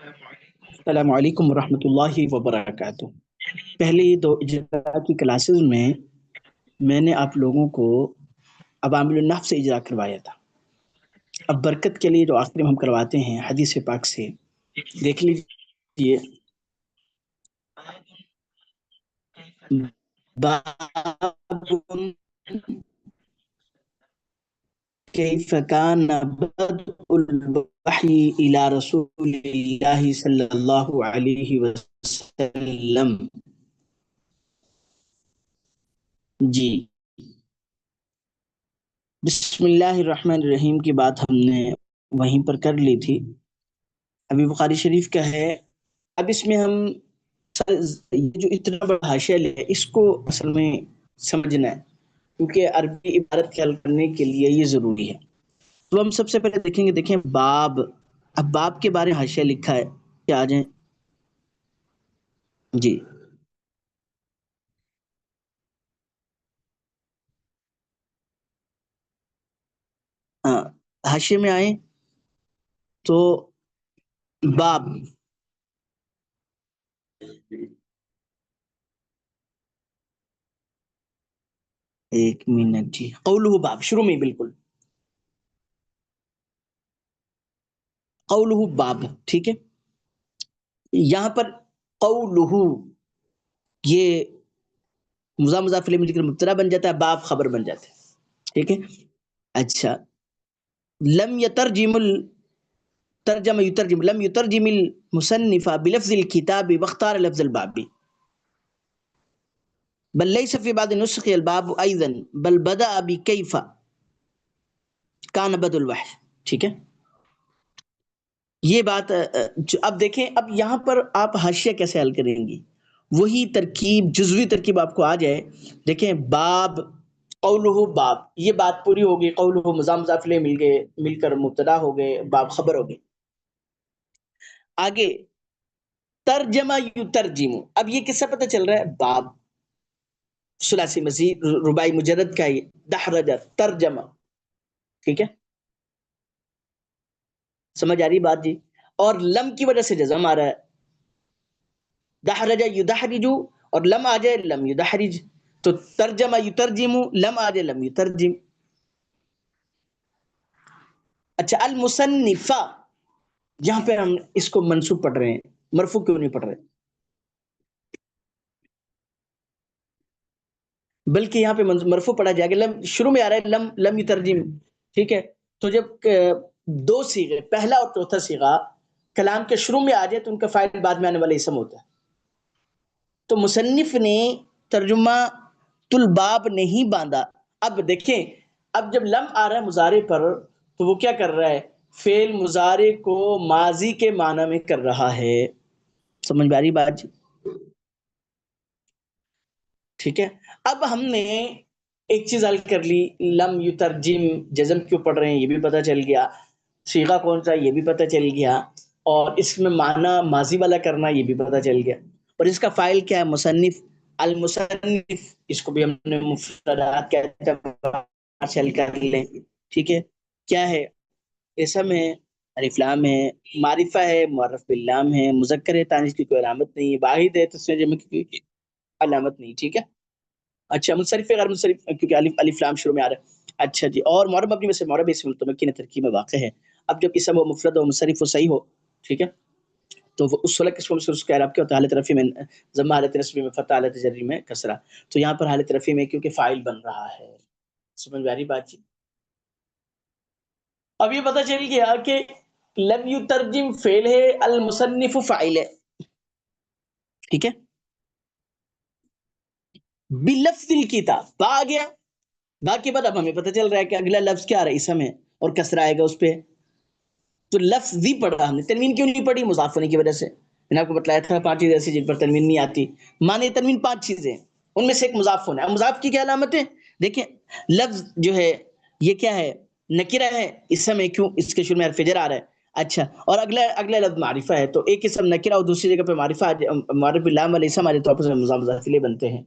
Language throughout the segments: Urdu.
السلام علیکم ورحمۃ اللہ وبرکاتہ۔ پہلی دو اجرا کی کلاسز میں نے آپ لوگوں کو عوامل النحو سے اجرا کروایا تھا۔ اب برکت کے لیے جو آخر میں ہم کرواتے ہیں حدیث پاک سے، دیکھ لیجیے باب کیف کان بدء الوحی الی رسول اللہ صلی اللہ علیہ وسلم۔ جی، بسم اللہ الرحمن الرحیم کی بات ہم نے وہیں پر کر لی تھی، ابھی بخاری شریف کا ہے۔ اب اس میں ہم یہ جو اتنا بڑا حاشیہ لے اس کو اصل میں سمجھنا ہے، کیونکہ عربی عبارت کے حل کرنے کے لیے یہ ضروری ہے۔ تو ہم سب سے پہلے دیکھیں گے، دیکھیں باب، اب باب کے بارے میں حاشیہ لکھا ہے، کیا آ جائیں جی۔ ہاں، حاشیے میں آئیں تو باب، ایک منٹ جی، قولہ باب شروع میں بالکل قولہ باب، ٹھیک ہے۔ یہاں پر قولہ یہ مضاف الیہ ذکر مبتدا بن جاتا ہے، باب خبر بن جاتا ہے، ٹھیک ہے۔ اچھا، لم یترجم ترجمہ یترجم، لم یترجم المصنف بلفظ الكتاب واختار لفظ الباب، بل ليس في بعض النسخ الباب ايضا بل بدأ بكيف كان بدء الوحی، ٹھیک ہے۔ یہ بات اب دیکھیں، اب یہاں پر آپ حاشیہ کیسے حل کریں گی، وہی ترکیب، جزوی ترکیب آپ کو آ جائے۔ دیکھیں باب، قولہ باب، یہ بات پوری ہوگی، قولہ مضاف الیہ مل گئے، مل کر مبتدا ہو گئے، باب خبر ہو گئے۔ آگے ترجمہ یترجم، اب یہ کس سے پتہ چل رہا ہے؟ باب ثلاثی مزید رباعی مجرد کا یہ دحرج ترجمہ، ٹھیک ہے، سمجھ آ رہی بات جی؟ اور لم کی وجہ سے جزم آ رہا ہے، دحرج یدحرج، اور لم آ جائے لم یدحرج، تو ترجمہ یترجم، لم آ جائے لم یترجم۔ اچھا، المصنفہ، یہاں پہ ہم اس کو منصوب پڑھ رہے ہیں، مرفوع کیوں نہیں پڑھ رہے؟ بلکہ یہاں پہ مرفوع پڑھا جائے گا، لم شروع میں آ رہا ہے، لم لم یترجم، ٹھیک ہے۔ تو جب دو صیغے، پہلا اور چوتھا صیغہ کلام کے شروع میں آ جائے تو ان کا فاعل بعد میں آنے والا اسم ہوتا ہے۔ تو مصنف نے ترجمہ الباب نہیں باندھا۔ اب دیکھیں، اب جب لم آ رہا ہے مضارع پر تو وہ کیا کر رہا ہے؟ فعل مضارع کو ماضی کے معنی میں کر رہا ہے، سمجھ میں آ رہی بات جی؟ ٹھیک ہے۔ اب ہم نے ایک چیز حل کر لی، لم یترجم جزم کیوں پڑھ رہے ہیں یہ بھی پتہ چل گیا، صیغہ کون سا یہ بھی پتہ چل گیا، اور اس میں معنی ماضی والا کرنا یہ بھی پتہ چل گیا، اور اس کا فاعل کیا ہے؟ مصنف، المصنف، اس کو بھی ہم نے مفردات کے اعتبار سے حل کر لیں، ٹھیک ہے۔ کیا ہے؟ اسم ہے، الف لام ہے، معرفہ ہے، معرف باللام ہے، مذکر ہے، تانیث کی کوئی علامت نہیں ہے، واحد ہے، تسنیہ جمع کی کوئی علامت نہیں، ٹھیک ہے۔ اچھا، منصرف غیر منصرف کیونکہ الف لام شروع میں آ رہا ہے، اچھا جی، اور معرب مبنی میں سے معرب اسم متمکن ترکیب میں واقع ہے۔ اب جب اسم و مفرد و منصرف و صحیح ہو، ٹھیک ہے، تو وہ اس وقت قسم سے اس کا اعراب کیا ہوتا ہے؟ حالت رفع میں ضمہ، حالت نصب میں فتح، حالت جر میں کسرہ۔ تو یہاں پر حالت رفع میں کیونکہ فاعل بن رہا ہے، سمجھ میں آ رہی بات جی؟ اب یہ پتہ چل گیا کہ لم یترجم فعل ہے، المصنف فاعل ہے، ٹھیک ہے۔ بلفظ الکتاب، با آ گیا، با کے بعد اب ہمیں پتہ چل رہا ہے کہ اگلا لفظ کیا آ رہا ہے؟ اسم ہے، اور کسرہ آئے گا اس پہ، تو لفظ بھی پڑھا ہم نے۔ تنوین کیوں نہیں پڑھی؟ مضاف ہونے کی وجہ سے، میں نے آپ کو بتلایا تھا 5 چیزیں ایسی جن پر تنوین نہیں آتی، معنی تنوین 5 چیزیں، ان میں سے ایک مضاف ہونا ہے۔ مضاف کی کیا علامت ہے؟ دیکھیں، لفظ جو ہے یہ کیا ہے؟ نکرہ ہے، اسم ہے، کیوں؟ اس کے شروع میں حرف جر آ رہا ہے، اچھا، اور اگلا لفظ معرفہ ہے، تو ایک اسم نکرہ اور دوسری جگہ پہ معرفہ، معرف باللام والا اسم آ جائے تو آپس میں مضاف الیہ بنتے ہیں۔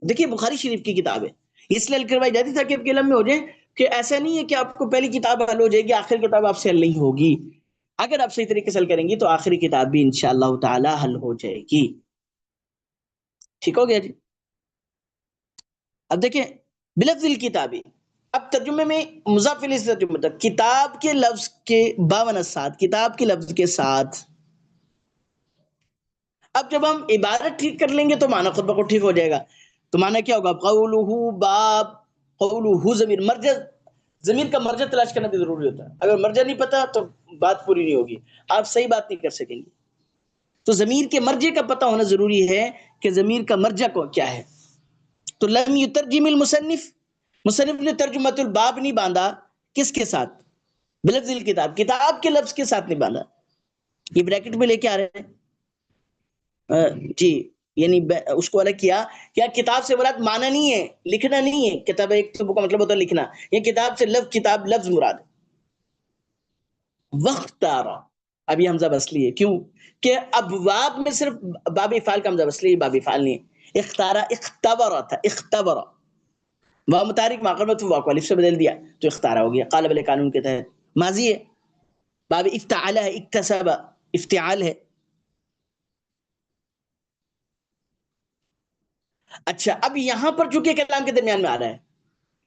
دیکھیے بخاری شریف کی کتاب ہے، اس لیے کروائی جاتی تھا کہ آپ کے علم میں ہو جائے، کہ ایسا نہیں ہے کہ آپ کو پہلی کتاب حل ہو جائے گی آخر کتاب آپ سے حل نہیں ہوگی۔ اگر آپ صحیح طریقے سے حل کریں گی تو آخری کتاب بھی انشاءاللہ تعالی حل ہو جائے گی. ٹھیک ہو گیا جی. اب دیکھیں بلفظ الکتابی، اب ترجمے میں مضاف الیہ سے ترجمہ ہوتا ہے کتاب کے لفظ کے 52 ساتھ، کتاب کے لفظ کے ساتھ. اب جب ہم عبارت ٹھیک کر لیں گے تو معنی خود بخود ٹھیک ہو جائے گا. تو معنی کیا ہوگا؟ قولہ باب، قولہ ضمیر، مرجع، ضمیر کا مرجع تلاش کرنا بھی ضروری ہوتا ہے. اگر مرجع نہیں پتا تو بات پوری نہیں ہوگی، آپ صحیح بات نہیں کر سکیں گے. تو ضمیر کے مرجع کا پتہ ہونا ضروری ہے کہ ضمیر کا مرجع کو کیا ہے. تو لم یترجم المصنف، مصنف نے ترجمۃ الباب نہیں باندھا، کس کے ساتھ؟ بلفظ الکتاب، کتاب کے لفظ کے ساتھ نہیں باندھا. یہ بریکٹ میں لے کے آ رہے ہیں جی. یعنی اس کو الگ کیا. کیا کتاب سے مراد معنی نہیں ہے، لکھنا نہیں ہے. کتاب ایک کا مطلب ہوتا ہے لکھنا، یہ کتاب سے لفظ، کتاب لفظ مراد. وختارا، اب یہ حمزہ بسلی ہے. کیوں کہ ابواب میں صرف باب افعال کا حمزہ بسلی ہے، باب افعال نہیں ہے. اختارا اختبرا تھا، اختبرا وہ متحرک ماقبت واو کو الف سے بدل دیا تو اختارا ہو گیا. قالب قانون کے تحت ماضی ہے. باب افتعال ہے، اکتسب افتعال ہے. اچھا اب یہاں پر چونکہ کلام کے درمیان میں آ رہا ہے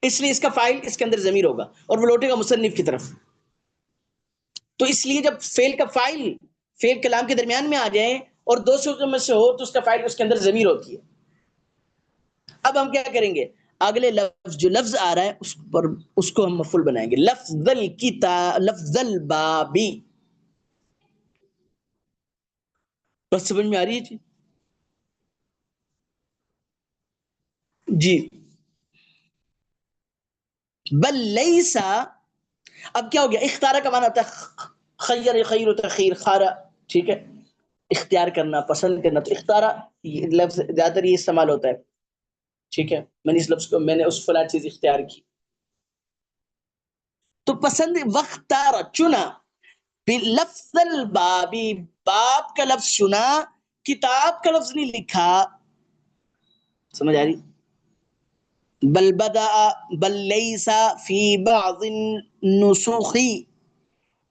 اس لیے اس کا فاعل اس کے اندر ضمیر ہوگا اور وہ لوٹے گا مصنف کی طرف. تو اس لیے جب فعل کا فاعل فعل کلام کے درمیان میں آ جائے اور دو صورتوں میں سے ہو تو اس کا فاعل اس کے اندر ضمیر ہوتی ہے. اب ہم کیا کریں گے؟ اگلے لفظ جو لفظ آ رہا ہے اس پر اس کو ہم مفعول بنائیں گے. لفظ الکتاب، لفظ البابی. بس سمجھ میں آ رہی ہے جی؟ بل لیسا، اب کیا ہو گیا؟ اختارہ کا معنی ہوتا ہے خیر، خیر و تخیر، خارا، ٹھیک ہے، اختیار کرنا، پسند کرنا. تو اختارہ یہ لفظ زیادہ تر یہ استعمال ہوتا ہے. ٹھیک ہے، میں نے اس لفظ کو، میں نے اس فلاں چیز اختیار کی. تو پسند وختارہ چنا، لفظ البابی، باب کا لفظ چنا، کتاب کا لفظ نہیں لکھا. سمجھ آ رہی؟ بل بدا بل لیس فی بعض النسخ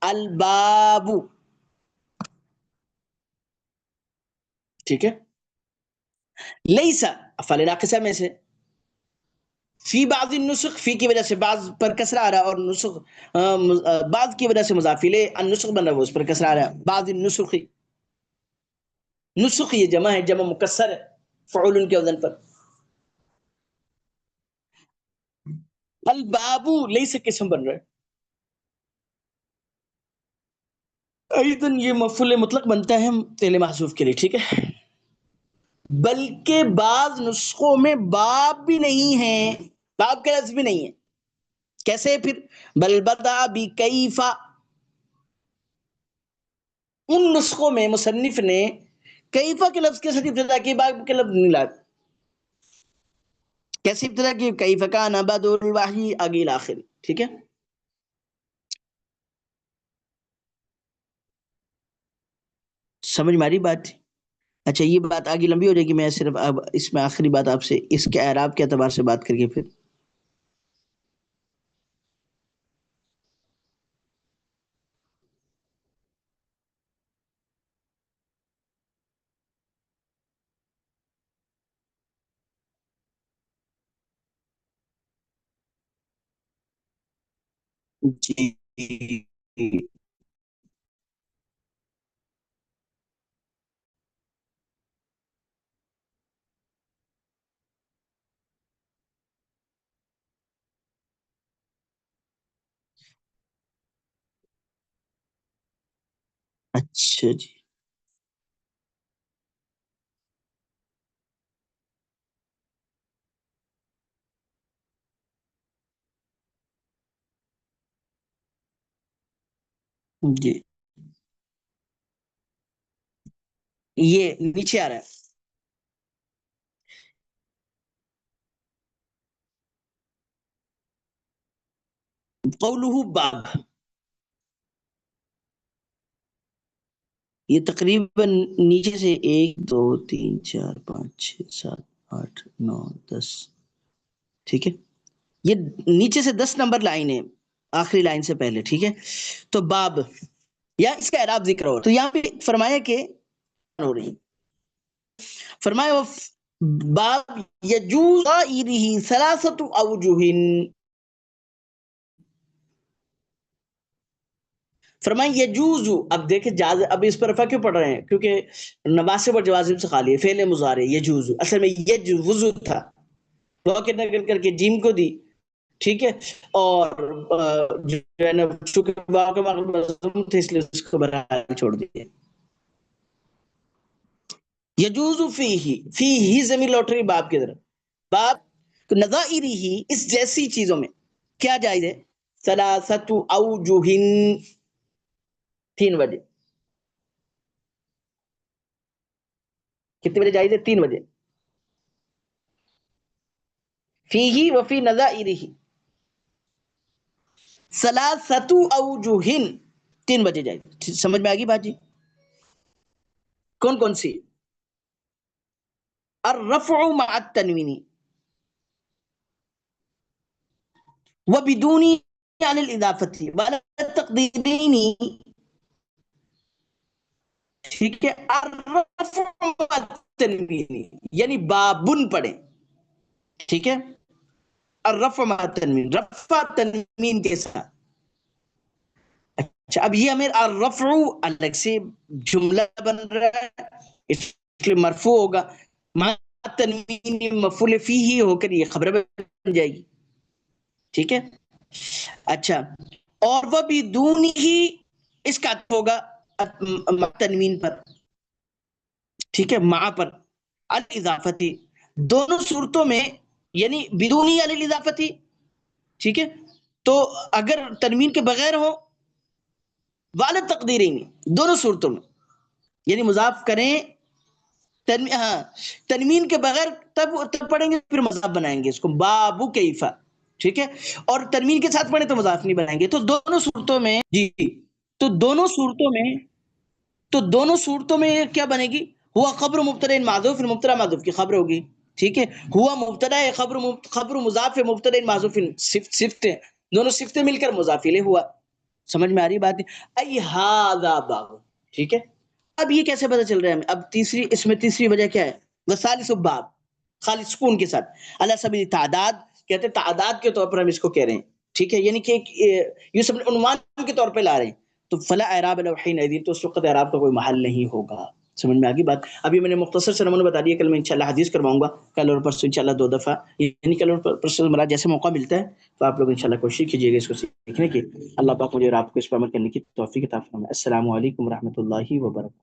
الباب. ٹھیک ہے، لیسا افعال ناقصہ میں سے، فی بعض النسخ، فی کی وجہ سے بعض پر کسرہ آ رہا اور نسخ بعض کی وجہ سے مضاف الیہ النسخ بن رہا ہے، اس پر کسرہ آ رہا ہے. بعض النسخ، نسخ یہ جمع ہے، جمع مکسر ہے فعول کے وزن پر. البابو لیس قسم بن رہا ہے. ایدن یہ مفعول مطلق بنتا ہے فعل محذوف کے لیے. ٹھیک ہے، بلکہ بعض نسخوں میں باب بھی نہیں ہے، باب کا لفظ بھی نہیں ہے. کیسے پھر؟ بل بدا بکیفا، ان نسخوں میں مصنف نے کیفا کے لفظ کے ساتھ ابتدا کی، باب کے لفظ نہیں لایا. کیسے ابتدا کی؟ کیف کان بدء الوحی آگے الاخر. ٹھیک ہے، سمجھ ماری بات؟ اچھا یہ بات آگے لمبی ہو جائے گی، میں صرف اب اس میں آخری بات آپ سے اس کے اعراب کے اعتبار سے بات کر کے پھر جی. اچھا جی، جی یہ نیچے آ رہا ہے. قولہ باب، یہ تقریباً نیچے سے 1 2 3 4 5 6 7 8 9 10. ٹھیک ہے، یہ نیچے سے 10 نمبر لائن ہے، آخری لائن سے پہلے. ٹھیک ہے، تو باب یا اس کا اعراب ذکر ہو. تو یہاں پہ فرمایا کہ ہو رہی فرمایا باب یجوز غائرہ ثلاثۃ اوجہ. فرمایا یجوز، اب دیکھیں جاز، اب اس پر رفع کیوں پڑھ رہے ہیں؟ کیونکہ نواسب اور جوازم سے خالی ہے. فعل مضارع یجوز اصل میں یجوز تھا، واو کے نقل کر کے جیم کو دی، ٹھیک ہے، اور جو ہے نا چونکہ واو کا مقام مضموم تھا اس لیے اس کو برحال چھوڑ دیا. یجوز فیہ ضمیر لوٹ رہی باب کی طرف. باب نظائری ہی اس جیسی چیزوں میں کیا جائز ہے؟ ثلاثۃ اوجہ، تین وجہ. کتنے بجے جائز ہے؟ 3 بجے. فیہ وفی نظائرہ ثلاثۃ اوجہ، 3 بجے جائز. سمجھ میں آ گئی بات جی؟ کون کون سی؟ الرفع مع التنوین وبدون عن الاضافت وعلى التقدیرین. ٹھیک ہے، الرفع مع التنوین یعنی بابن پڑھیں، ٹھیک ہے. الرفع مع التنوین، رفع تنوین کے ساتھ. اچھا اب یہ ہمیں الرفع الگ سے جملہ بن رہا ہے اس لیے مرفوع ہوگا، مع تنوین مفعول فیہ ہو کر یہ خبر بن جائے گی، ٹھیک ہے. اچھا اور وہ بدون ہی اس کا ہوگا تنوین پر، ٹھیک ہے، مع پر الاضافتی. دونوں صورتوں میں یعنی بدونی علی الاضافتی، ٹھیک ہے. تو اگر تنوین کے بغیر ہو والد تقدیرین، دونوں صورتوں میں یعنی مضاف کریں ہاں تنوین کے بغیر تب پڑھیں گے، پھر مضاف بنائیں گے اس کو بابو کیفا، ٹھیک ہے. اور تنوین کے ساتھ پڑھیں تو مضاف نہیں بنائیں گے. تو دونوں صورتوں میں جی، تو دونوں صورتوں میں کیا بنے گی؟ ہوا خبر مبتدا معذوف، مبتدا معذوف کی خبر ہوگی، ٹھیک ہے. ہوا مبتدا ہے، خبر مضاف ہے، مبتدا معذوف صفت ہے، دونوں صفتیں مل کر مضاف الیہ ہوا. سمجھ میں آ رہی بات؟ ای ھذا باب، ٹھیک ہے. اب یہ کیسے پتہ چل رہا ہے ہمیں؟ اب اس میں تیسری وجہ کیا ہے؟ وثالث باب، خالی سکون کے ساتھ، علی سبیل تعداد، کہتے ہیں تعداد کے طور پر ہم اس کو کہہ رہے ہیں، ٹھیک ہے، یعنی کہ یہ سب عنوان کے طور پہ لا رہے ہیں. تو فلا اعراب له حينئذ، تو اس وقت اعراب کا کوئی محل نہیں ہوگا. سمجھ میں آ گئی بات؟ ابھی میں نے مختصر سے نمونہ بتا دیا، کل میں انشاءاللہ حدیث کرواؤں گا، کل اور پرسوں انشاءاللہ 2 دفعہ، یعنی کل اور پرسوں مراد جیسے موقع ملتا ہے تو آپ لوگ انشاءاللہ کوشش کیجیے گا اس کو سیکھنے کی. اللہ پاک مجھے اور آپ کو اس پر عمل کرنے کی توفیق عطا فرمائے. السلام علیکم ورحمۃ اللہ وبرکاتہ.